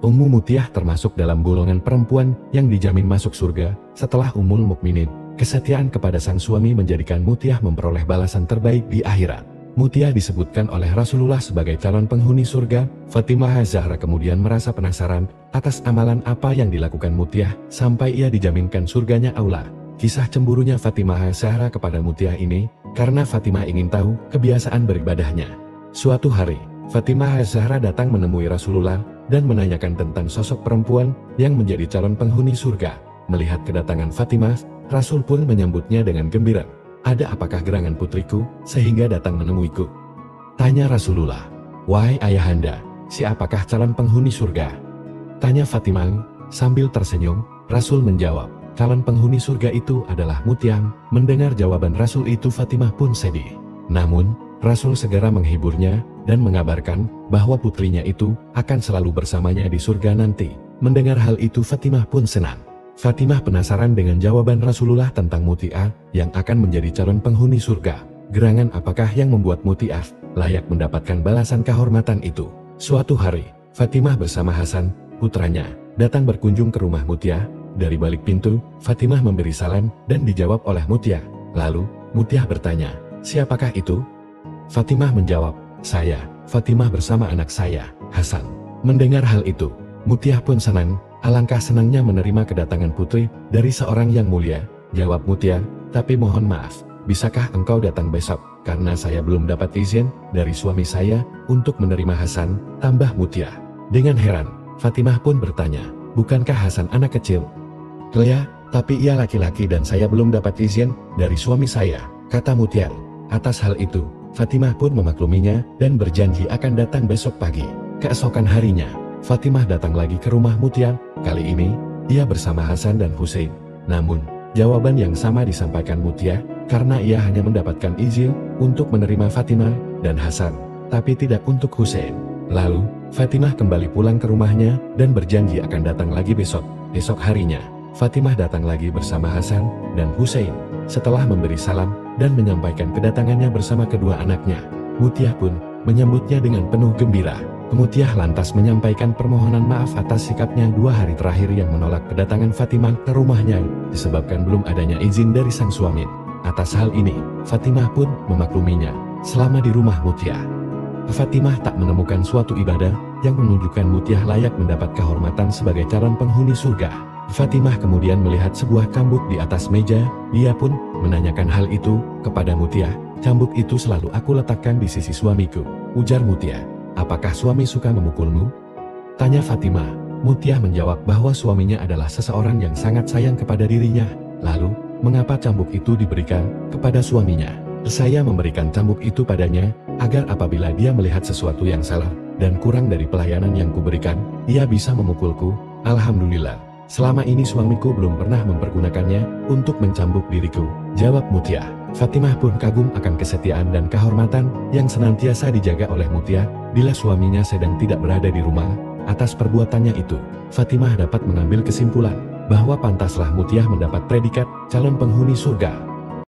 Ummu Mutiah termasuk dalam golongan perempuan yang dijamin masuk surga setelah Ummul Mukminin. Kesetiaan kepada sang suami menjadikan Mutiah memperoleh balasan terbaik di akhirat. Mutiah disebutkan oleh Rasulullah sebagai calon penghuni surga. Fatimah Az-Zahra kemudian merasa penasaran atas amalan apa yang dilakukan Mutiah sampai ia dijaminkan surganya Allah. Kisah cemburunya Fatimah Az-Zahra kepada Mutiah ini karena Fatimah ingin tahu kebiasaan beribadahnya. Suatu hari, Fatimah Az-Zahra datang menemui Rasulullah dan menanyakan tentang sosok perempuan yang menjadi calon penghuni surga. Melihat kedatangan Fatimah, Rasul pun menyambutnya dengan gembira. "Ada apakah gerangan putriku sehingga datang menemuiku?" tanya Rasulullah. "Wahai ayahanda, siapakah calon penghuni surga?" tanya Fatimah. Sambil tersenyum, Rasul menjawab, "Calon penghuni surga itu adalah Mutiah." Mendengar jawaban Rasul itu, Fatimah pun sedih. Namun, Rasul segera menghiburnya dan mengabarkan bahwa putrinya itu akan selalu bersamanya di surga nanti. Mendengar hal itu, Fatimah pun senang. Fatimah penasaran dengan jawaban Rasulullah tentang Mutiah yang akan menjadi calon penghuni surga. Gerangan apakah yang membuat Mutiah layak mendapatkan balasan kehormatan itu? Suatu hari, Fatimah bersama Hasan, putranya, datang berkunjung ke rumah Mutiah. Dari balik pintu, Fatimah memberi salam dan dijawab oleh Mutiah. Lalu, Mutiah bertanya, "Siapakah itu?" Fatimah menjawab, "Saya, Fatimah bersama anak saya, Hasan." Mendengar hal itu, Mutiah pun senang. Alangkah senangnya menerima kedatangan putri dari seorang yang mulia. Jawab Mutiah, "Tapi mohon maaf, bisakah engkau datang besok? Karena saya belum dapat izin dari suami saya untuk menerima Hasan," tambah Mutiah. Dengan heran, Fatimah pun bertanya, "Bukankah Hasan anak kecil?" "Ya, tapi ia laki-laki dan saya belum dapat izin dari suami saya," kata Mutiah. Atas hal itu, Fatimah pun memakluminya dan berjanji akan datang besok pagi. Keesokan harinya, Fatimah datang lagi ke rumah Mutiah. Kali ini, ia bersama Hasan dan Husein. Namun, jawaban yang sama disampaikan Mutiah karena ia hanya mendapatkan izin untuk menerima Fatimah dan Hasan, tapi tidak untuk Husein. Lalu, Fatimah kembali pulang ke rumahnya dan berjanji akan datang lagi besok. Esok harinya, Fatimah datang lagi bersama Hasan dan Husein. Setelah memberi salam dan menyampaikan kedatangannya bersama kedua anaknya, Mutiah pun menyambutnya dengan penuh gembira. Mutiah lantas menyampaikan permohonan maaf atas sikapnya 2 hari terakhir yang menolak kedatangan Fatimah ke rumahnya disebabkan belum adanya izin dari sang suami. Atas hal ini, Fatimah pun memakluminya. Selama di rumah Mutiah, Fatimah tak menemukan suatu ibadah yang menunjukkan Mutiah layak mendapat kehormatan sebagai calon penghuni surga. Fatimah kemudian melihat sebuah cambuk di atas meja. Dia pun menanyakan hal itu kepada Mutiah. "Cambuk itu selalu aku letakkan di sisi suamiku," ujar Mutiah. "Apakah suami suka memukulmu?" tanya Fatimah. Mutiah menjawab bahwa suaminya adalah seseorang yang sangat sayang kepada dirinya. Lalu, mengapa cambuk itu diberikan kepada suaminya? "Saya memberikan cambuk itu padanya agar apabila dia melihat sesuatu yang salah dan kurang dari pelayanan yang kuberikan, ia bisa memukulku. Alhamdulillah, selama ini suamiku belum pernah mempergunakannya untuk mencambuk diriku," jawab Mutiah. Fatimah pun kagum akan kesetiaan dan kehormatan yang senantiasa dijaga oleh Mutiah bila suaminya sedang tidak berada di rumah. Atas perbuatannya itu, Fatimah dapat mengambil kesimpulan bahwa pantaslah Mutiah mendapat predikat calon penghuni surga.